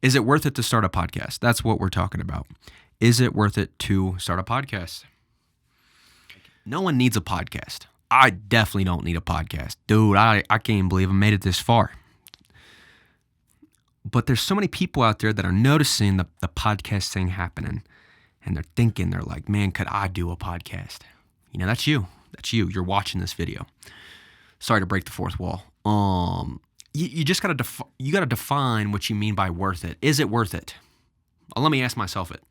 Is it worth it to start a podcast? That's what we're talking about. Is it worth it to start a podcast? No one needs a podcast. I definitely don't need a podcast. Dude, I can't even believe I made it this far. But there's so many people out there that are noticing the podcast thing happening. And they're thinking, they're like, man, could I do a podcast? You know, that's you. That's you. You're watching this video. Sorry to break the fourth wall. You just gotta gotta define what you mean by worth it. Is it worth it? Let me ask myself it.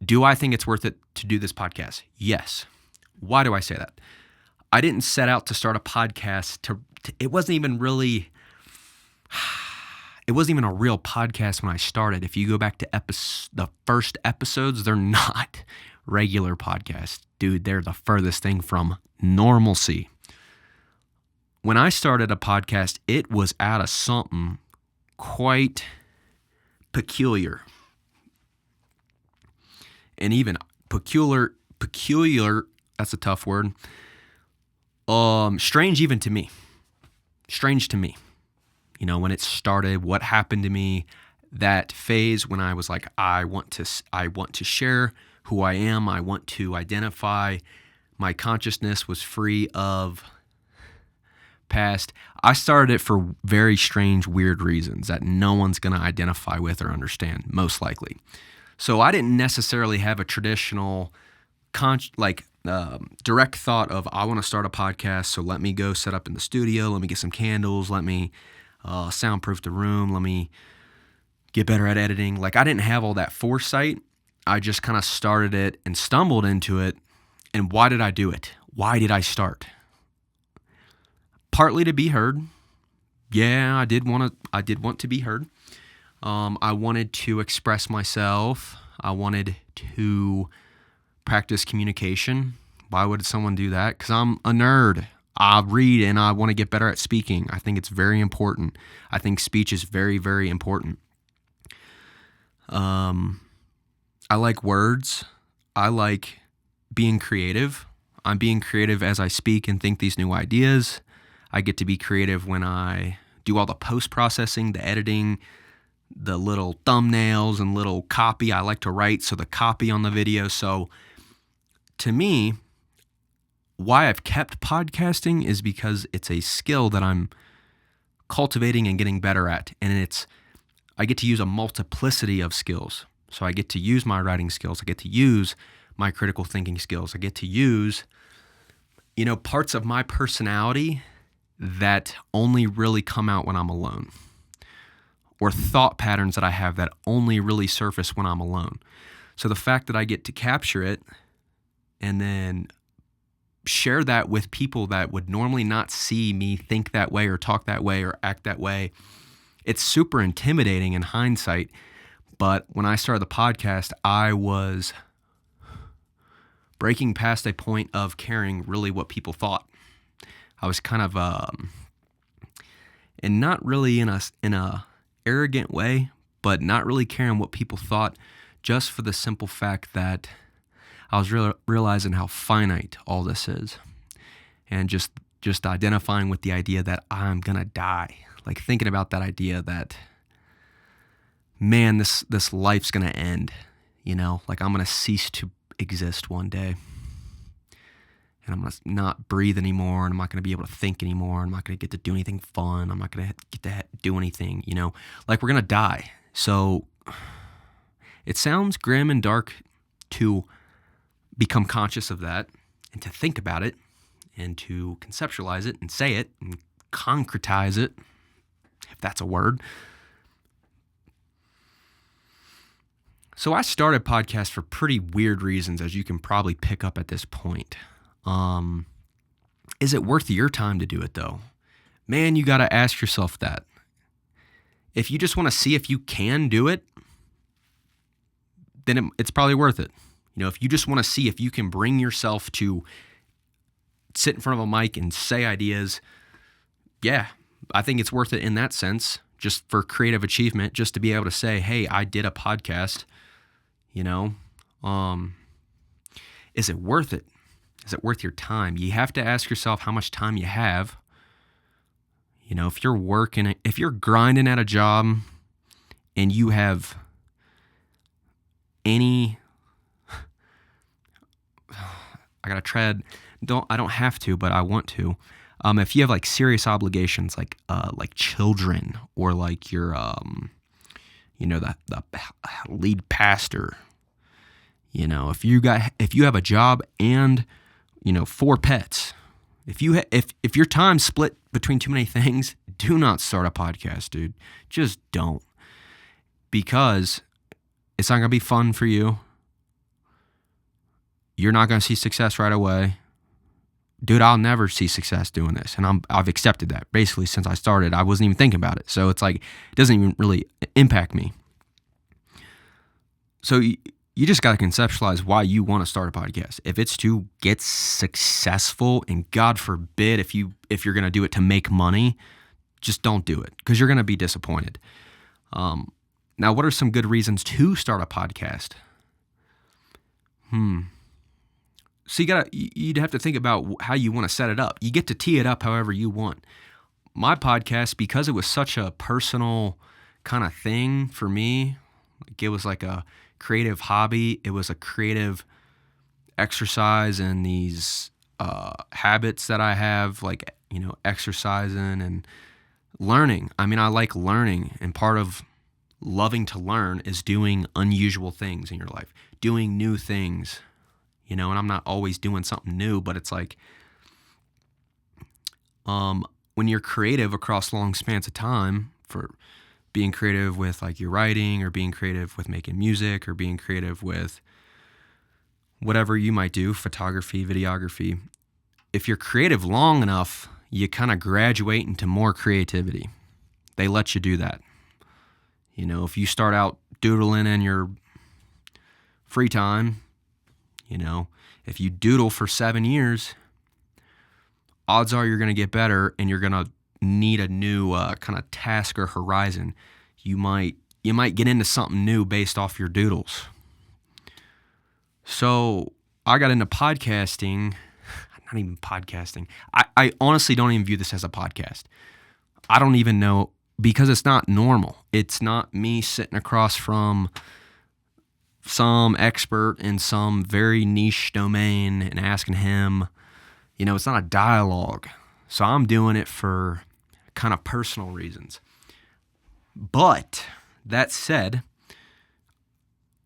Do I think it's worth it to do this podcast? Yes. Why do I say that? I didn't set out to start a podcast it wasn't even really, it wasn't even a real podcast when I started. If you go back to the first episodes, they're not regular podcasts. Dude, they're the furthest thing from normalcy. When I started a podcast, it was out of something quite peculiar. And even peculiar, that's a tough word. Strange even to me. Strange to me. You know, when it started, what happened to me, that phase when I was like, I want to share who I am. I want to identify. My consciousness was free of past. I started it for very strange, weird reasons that no one's going to identify with or understand, most likely. So I didn't necessarily have a traditional direct thought of, I want to start a podcast, so let me go set up in the studio, let me get some candles, let me soundproof the room, let me get better at editing. Like, I didn't have all that foresight. I just kind of started it and stumbled into it. And why did I do it? Why did I start? Partly to be heard. Yeah, I did want to be heard. I wanted to express myself. I wanted to practice communication. Why would someone do that? Because I'm a nerd. I read and I want to get better at speaking. I think it's very important. I think speech is very, very important. I like words. I like being creative. I'm being creative as I speak and think these new ideas. I get to be creative when I do all the post-processing, the editing, the little thumbnails and little copy I like to write, so the copy on the video. So to me, why I've kept podcasting is because it's a skill that I'm cultivating and getting better at. And I get to use a multiplicity of skills. So I get to use my writing skills. I get to use my critical thinking skills. I get to use, parts of my personality that only really come out when I'm alone, or thought patterns that I have that only really surface when I'm alone. So the fact that I get to capture it and then share that with people that would normally not see me think that way or talk that way or act that way, it's super intimidating in hindsight. But when I started the podcast, I was breaking past a point of caring really what people thought. I was kind of, and not really in a arrogant way, but not really caring what people thought, just for the simple fact that I was realizing how finite all this is, and just identifying with the idea that I'm gonna die. Like, thinking about that idea that, man, this life's gonna end. Like, I'm gonna cease to exist one day. And I'm going to not breathe anymore, and I'm not going to be able to think anymore, and I'm not going to get to do anything fun, I'm not going to get to do anything, like, we're going to die. So it sounds grim and dark to become conscious of that, and to think about it, and to conceptualize it, and say it, and concretize it, if that's a word. So I started podcasts for pretty weird reasons, as you can probably pick up at this point. Is it worth your time to do it, though? Man, you got to ask yourself that. If you just want to see if you can do it, then it's probably worth it. If you just want to see if you can bring yourself to sit in front of a mic and say ideas, yeah, I think it's worth it in that sense, just for creative achievement, just to be able to say, hey, I did a podcast, is it worth it? Is it worth your time? You have to ask yourself how much time you have. If you're grinding at a job and you have any, I gotta tread, I don't have to, but I want to. If you have like serious obligations, like children, or like your, the lead pastor, if you have a job and, 4 pets, if your time's split between too many things, do not start a podcast, dude. Just don't, because it's not gonna be fun for you. You're not gonna see success right away. Dude, I'll never see success doing this. And I've accepted that. Basically, since I started, I wasn't even thinking about it. So it's like, it doesn't even really impact me. So you just got to conceptualize why you want to start a podcast. If it's to get successful, and God forbid if you're going to do it to make money, just don't do it, because you're going to be disappointed. Now, what are some good reasons to start a podcast? So you'd have to think about how you want to set it up. You get to tee it up however you want. My podcast, because it was such a personal kind of thing for me, like it was like a creative hobby. It was a creative exercise in these habits that I have, like, exercising and learning. I mean, I like learning, and part of loving to learn is doing unusual things in your life, doing new things. And I'm not always doing something new, but it's like, when you're creative across long spans of time, for being creative with like your writing, or being creative with making music, or being creative with whatever you might do, photography, videography, if you're creative long enough, you kind of graduate into more creativity. They let you do that. If you start out doodling in your free time, if you doodle for 7 years, odds are you're going to get better, and you're going to need a new kind of task or horizon. You might get into something new based off your doodles. So I got into podcasting, not even podcasting. I honestly don't even view this as a podcast. I don't even know, because it's not normal. It's not me sitting across from some expert in some very niche domain and asking him, it's not a dialogue. So I'm doing it for kind of personal reasons. But that said,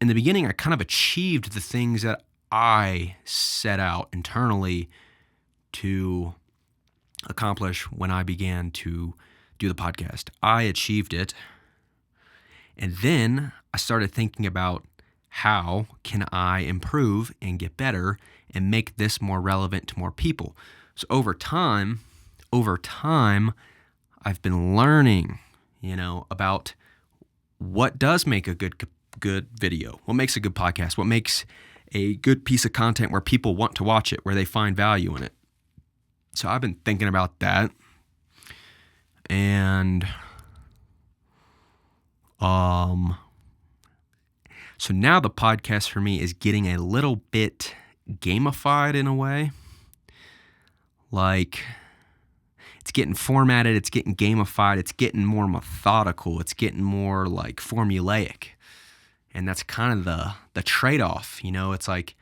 in the beginning, I kind of achieved the things that I set out internally to accomplish when I began to do the podcast. I achieved it. And then I started thinking about, how can I improve and get better and make this more relevant to more people? So over time, I've been learning, about what does make a good video, what makes a good podcast, what makes a good piece of content where people want to watch it, where they find value in it. So I've been thinking about that. And so now the podcast for me is getting a little bit gamified in a way. Like, it's getting formatted, it's getting gamified, it's getting more methodical, it's getting more like formulaic. And that's kind of the trade-off, it's like,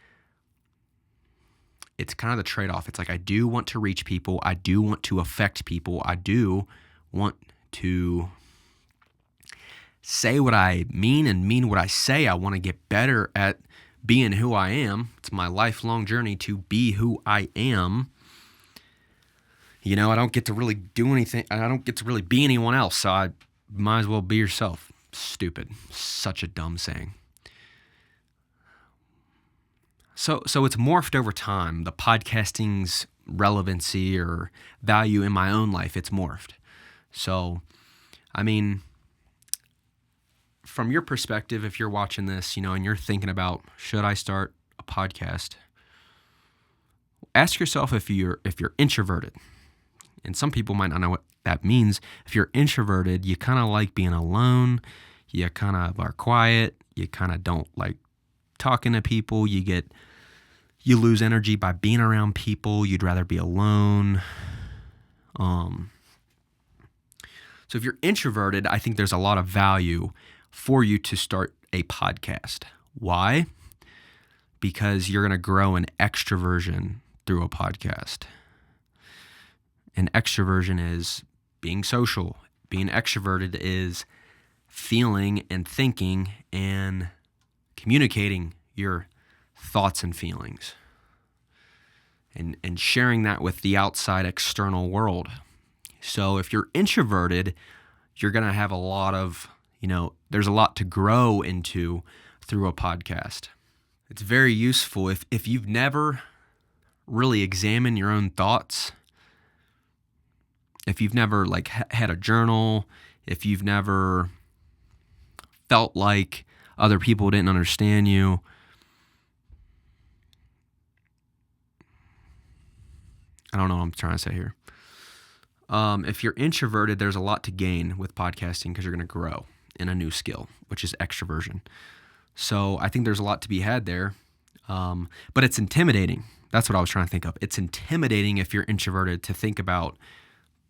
it's kind of the trade-off. It's like, I do want to reach people, I do want to affect people, I do want to say what I mean and mean what I say. I want to get better at being who I am. It's my lifelong journey to be who I am. I don't get to really do anything. I don't get to really be anyone else. So I might as well be yourself. Stupid. Such a dumb saying. So it's morphed over time. The podcasting's relevancy or value in my own life, it's morphed. So, I mean, from your perspective, if you're watching this, and you're thinking about, should I start a podcast? Ask yourself if you're introverted. And some people might not know what that means. If you're introverted, you kind of like being alone. You kind of are quiet. You kind of don't like talking to people. You lose energy by being around people. You'd rather be alone. So if you're introverted, I think there's a lot of value for you to start a podcast. Why? Because you're going to grow an extroversion through a podcast. An extroversion is being social. Being extroverted is feeling and thinking and communicating your thoughts and feelings and sharing that with the outside external world. So if you're introverted, you're going to have a lot of, there's a lot to grow into through a podcast. It's very useful if you've never really examined your own thoughts, if you've never had a journal, if you've never felt like other people didn't understand you, I don't know what I'm trying to say here. If you're introverted, there's a lot to gain with podcasting because you're going to grow in a new skill, which is extroversion. So I think there's a lot to be had there, but it's intimidating. That's what I was trying to think of. It's intimidating if you're introverted to think about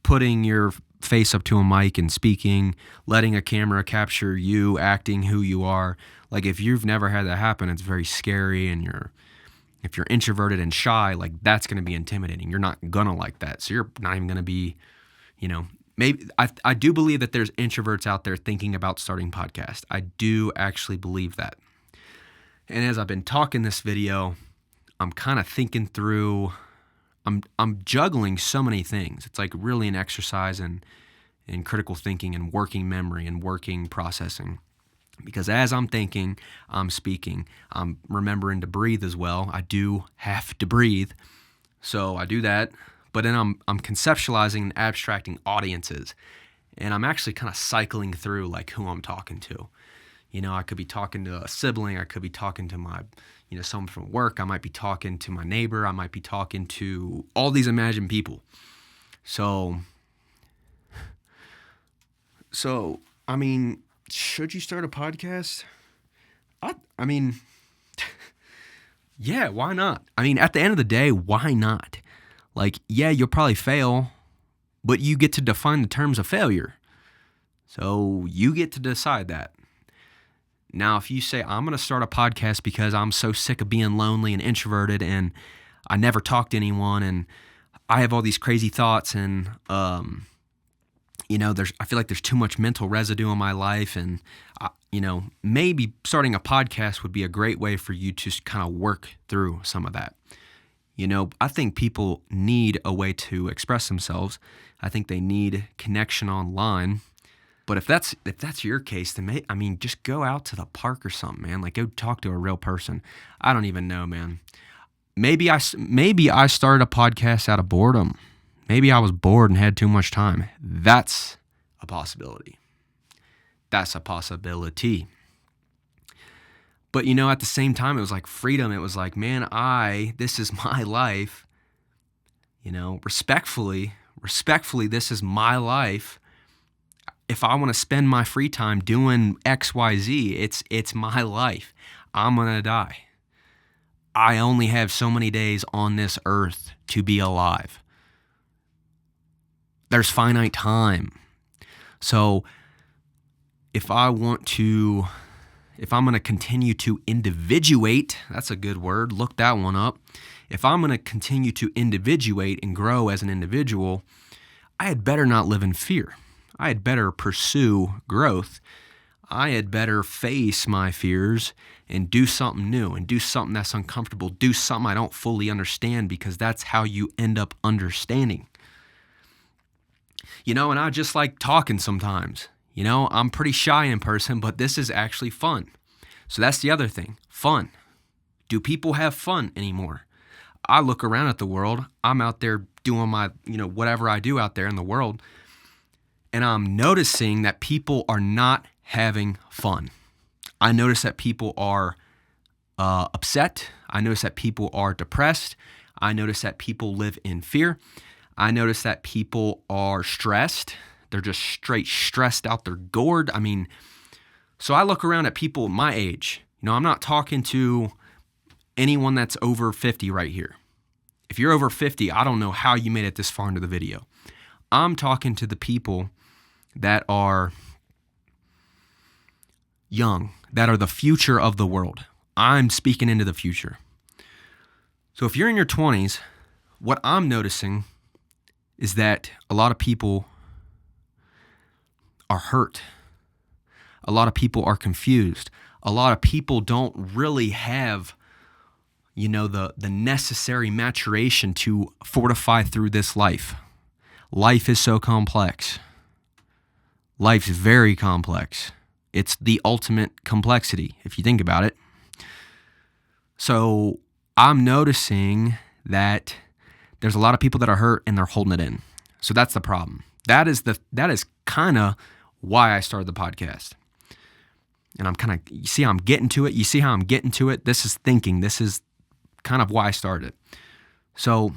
putting your face up to a mic and speaking, letting a camera capture you, acting who you are. Like if you've never had that happen, it's very scary, and if you're introverted and shy, that's going to be intimidating. You're not going to like that. So you're not even going to be, maybe I do believe that there's introverts out there thinking about starting podcasts. I do actually believe that. And as I've been talking this video, I'm kind of thinking through, I'm juggling so many things. It's really an exercise in critical thinking and working memory and working processing. Because as I'm thinking, I'm speaking, I'm remembering to breathe as well. I do have to breathe. So I do that. But then I'm conceptualizing and abstracting audiences. And I'm actually kind of cycling through who I'm talking to. I could be talking to a sibling. I could be talking to my, someone from work. I might be talking to my neighbor. I might be talking to all these imagined people. So, I mean, should you start a podcast? I mean, yeah, why not? I mean, at the end of the day, why not? Yeah, you'll probably fail, but you get to define the terms of failure. So you get to decide that. Now, if you say, I'm going to start a podcast because I'm so sick of being lonely and introverted and I never talk to anyone and I have all these crazy thoughts and, I feel like there's too much mental residue in my life, and maybe starting a podcast would be a great way for you to kind of work through some of that. I think people need a way to express themselves. I think they need connection online. But if that's your case, then just go out to the park or something, man. Go talk to a real person. I don't even know, man. Maybe I started a podcast out of boredom. Maybe I was bored and had too much time. That's a possibility. That's a possibility. But, at the same time, it was freedom. It was man, this is my life. Respectfully, this is my life. If I want to spend my free time doing X, Y, Z, it's my life. I'm going to die. I only have so many days on this earth to be alive. There's finite time. So if I'm going to continue to individuate, that's a good word, look that one up. If I'm going to continue to individuate and grow as an individual, I had better not live in fear. I had better pursue growth. I had better face my fears and do something new and do something that's uncomfortable, do something I don't fully understand, because that's how you end up understanding. And I just like talking sometimes. I'm pretty shy in person, but this is actually fun. So that's the other thing, fun. Do people have fun anymore? I look around at the world. I'm out there doing my, whatever I do out there in the world, and I'm noticing that people are not having fun. I notice that people are upset. I notice that people are depressed. I notice that people live in fear. I notice that people are stressed. They're just straight stressed out. They're gourd. So I look around at people my age. I'm not talking to anyone that's over 50 right here. If you're over 50, I don't know how you made it this far into the video. I'm talking to the people that are young that are the future of the world. I'm speaking into the future. So if you're in your 20s, what I'm noticing is that a lot of people are hurt. A lot of people are confused. A lot of people don't really have, the necessary maturation to fortify through this life. Life is so complex. Life's very complex. It's the ultimate complexity, if you think about it. So I'm noticing that there's a lot of people that are hurt and they're holding it in. So that's the problem. That is kind of why I started the podcast. And you see how I'm getting to it? You see how I'm getting to it? This is thinking. This is kind of why I started. So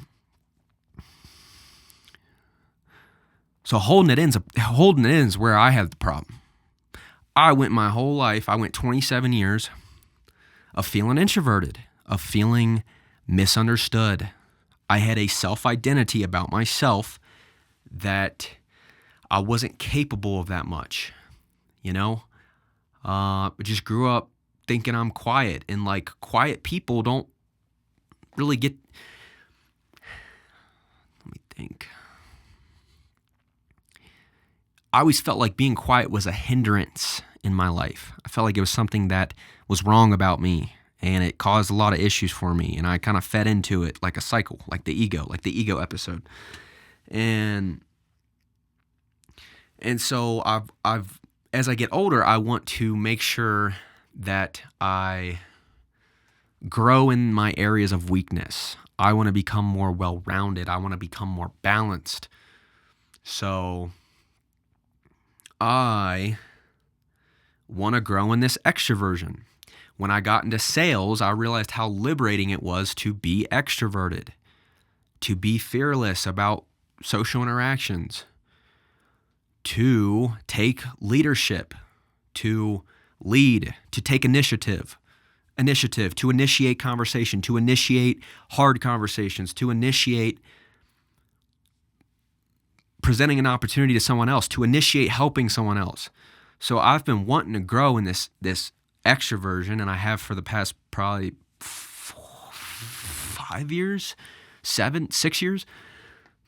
holding it in is where I have the problem. I went my whole life, 27 years of feeling introverted, of feeling misunderstood. I had a self-identity about myself that I wasn't capable of that much, I just grew up thinking I'm quiet, and quiet people don't really get, let me think. I always felt like being quiet was a hindrance in my life. I felt like it was something that was wrong about me, and it caused a lot of issues for me, and I kind of fed into it like a cycle, like the ego episode. And so I've as I get older, I want to make sure that I grow in my areas of weakness. I want to become more well-rounded. I want to become more balanced. So I want to grow in this extroversion. When I got into sales, I realized how liberating it was to be extroverted, to be fearless about social interactions, to take leadership, to lead, to take initiative, to initiate conversation, to initiate hard conversations, to initiate presenting an opportunity to someone else, to initiate helping someone else. So I've been wanting to grow in this extroversion, and I have for the past probably 6 years,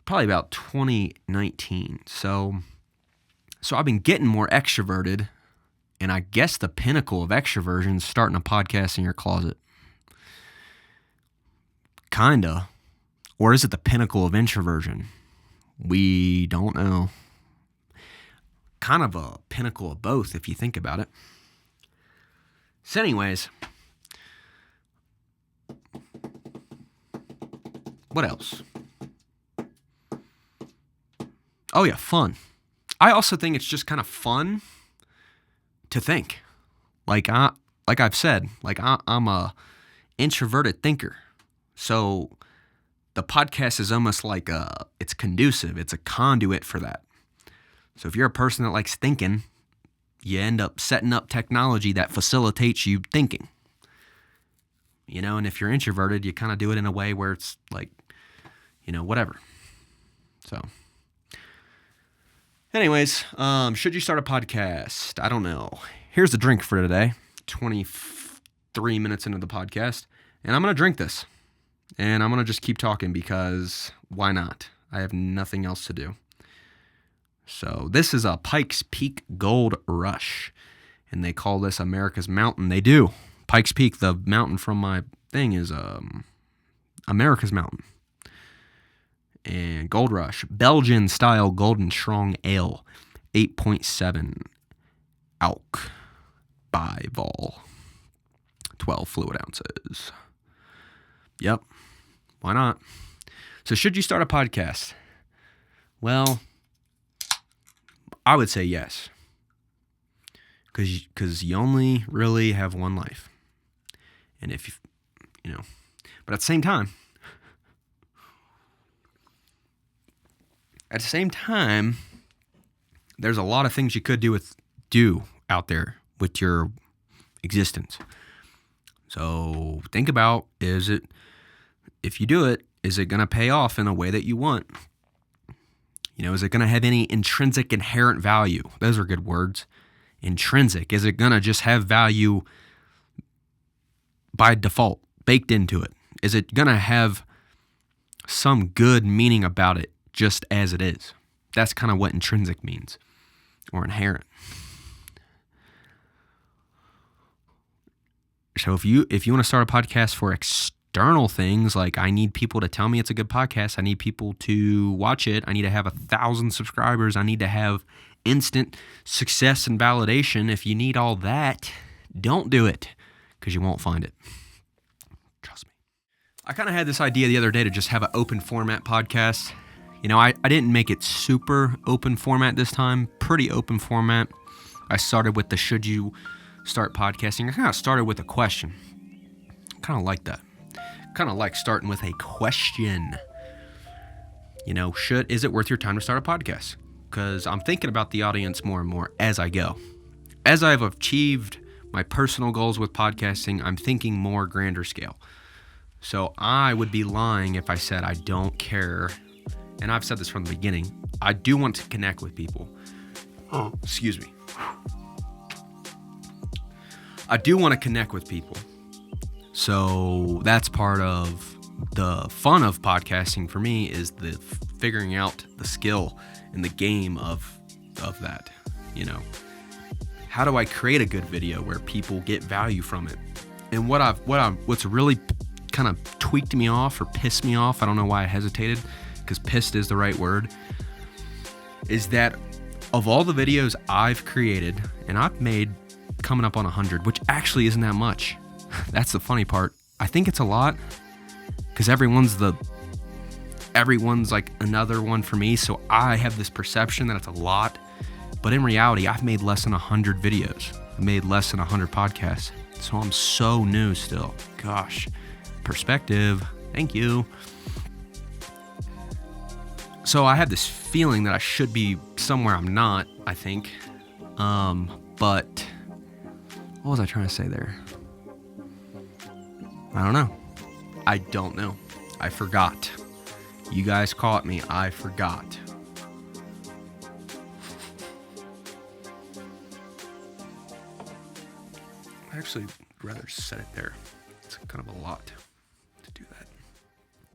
probably about 2019. So I've been getting more extroverted, and I guess the pinnacle of extroversion is starting a podcast in your closet. Kinda. Or is it the pinnacle of introversion? We don't know. Kind of a pinnacle of both, if you think about it. So anyways, what else? Oh yeah, fun. I also think it's just kind of fun to think. Like I've said, I'm a introverted thinker. So the podcast is almost like it's conducive. It's a conduit for that. So if you're a person that likes thinking, you end up setting up technology that facilitates you thinking. And if you're introverted, you kind of do it in a way where it's like, whatever. So anyways, should you start a podcast? I don't know. Here's the drink for today. 23 minutes into the podcast. And I'm going to drink this. And I'm going to just keep talking because why not? I have nothing else to do. So this is a Pikes Peak Gold Rush. And they call this America's Mountain. They do. Pikes Peak, the mountain from my thing, is America's Mountain. And Gold Rush, Belgian-style Golden Strong Ale, 8.7 alc by vol, 12 fluid ounces. Yep, why not? So should you start a podcast? Well, I would say yes. Because you only really have one life. And if, but at the same time, there's a lot of things you could do out there with your existence. So think about, if you do it, is it going to pay off in a way that you want? Is it going to have any intrinsic inherent value? Those are good words. intrinsic? Is it going to just have value by default, baked into it? Is it going to have some good meaning about it just as it is? That's kind of what intrinsic means, or inherent. So if you want to start a podcast for external things, like I need people to tell me it's a good podcast, I need people to watch it, I need to have 1,000 subscribers, I need to have instant success and validation. If you need all that, don't do it, because you won't find it. Trust me. I kind of had this idea the other day to just have an open format podcast. I didn't make it super open format this time, pretty open format. I started with the should you start podcasting. I kind of started with a question. Kind of like that. Kind of like starting with a question. Is it worth your time to start a podcast? Because I'm thinking about the audience more and more as I go. As I've achieved my personal goals with podcasting, I'm thinking more grander scale. So I would be lying if I said I don't care. And I've said this from the beginning. I do want to connect with people. Excuse me. I do want to connect with people. So that's part of the fun of podcasting for me, is the figuring out the skill and the game of that. How do I create a good video where people get value from it? And what's really kind of tweaked me off or pissed me off, I don't know why I hesitated, because pissed is the right word, is that of all the videos I've created, and I've made coming up on 100, which actually isn't that much. That's the funny part. I think it's a lot, because everyone's like another one for me, so I have this perception that it's a lot, but in reality, I've made less than 100 videos. I made less than 100 podcasts, so I'm so new still. Gosh, perspective. Thank you. So I have this feeling that I should be somewhere I'm not, I think. But what was I trying to say there? I don't know. I forgot. You guys caught me. I forgot. I actually rather set it there. It's kind of a lot.